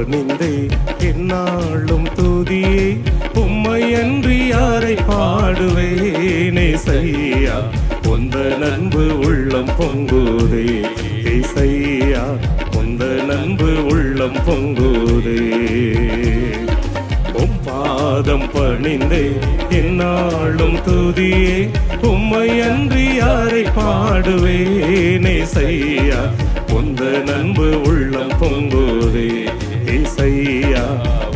பணிந்தே என்னாலும் துதியே உம்மை அன்றி யாரை பாடுவேனே செய்யா உந்த நண்பு உள்ளம் பொங்குதே இசையா உந்த நண்பு உள்ளம் பொங்குதே உம் பாதம் பணிந்தே என்னாலும் துதியே உம்மை அன்றி யாரை பாடுவேனே செய்யா உந்த நண்பு உள்ளம் பொங்குதே இசையா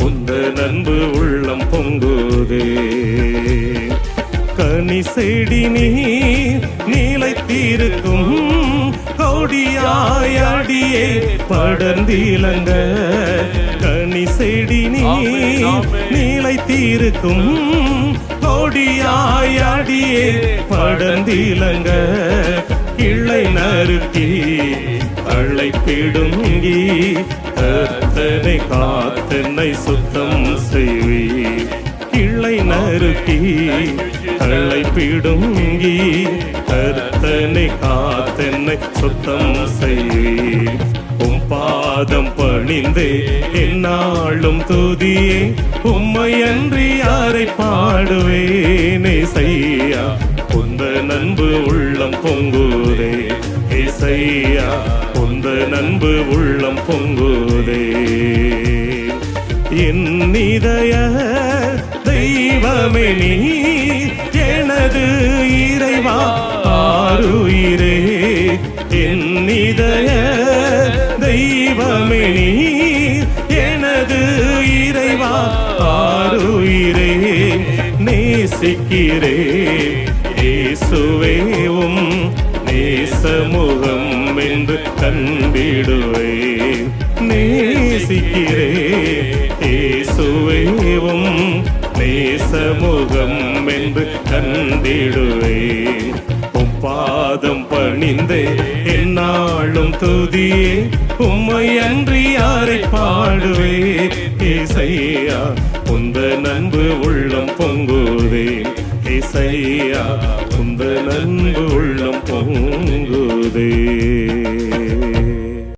உந்த நண்பு உள்ளம் பொங்குதே கனி செடி நீர் நீலைத்திருக்கும் கொடியாயடியே படர்ந்திலங்க கனி செடி நீர் நீலைத்திருக்கும் கொடியாயடியே படர்ந்திலங்க கிளை நறுக்கி அழைப்பிடுங்கி கர்த்தனை காத்தனை சுத்தம் செய்வி கிளை நறுக்கி அழைப்பிடுங்கி கர்த்தனை காத்தனை சுத்தம் செய்வி உம் பாதம் பணிந்தே என்னாலும் துதியே உம்மை அன்றி யாரை பாடுவேனே செய்யா உந்த நண்பு உள்ளம் பொங்குதே இசையா உந்த நண்பு உள்ளம் பொங்குதே என் இதய தெய்வமே நீ எனது இறைவா ஆருயிரே என் இதய தெய்வமே நீ எனது இறைவா ஆருயிரே நேசிக்கிறே இயேசுவேவும் நேசமுகம் என்று கண்டிடுவே நேசிக்கிறே இயேசுவேவும் நேசமுகம் என்று கண்டிடுவே உம் பாதம் பணிந்தே என்னாலும் துதியே உம்மை அன்றி யாரை பாடுவே இசையா உந்த நண்பு உள்ளம் பொங்குதே இசையா உந்த நண்பு உள்ளம் பொங்குதே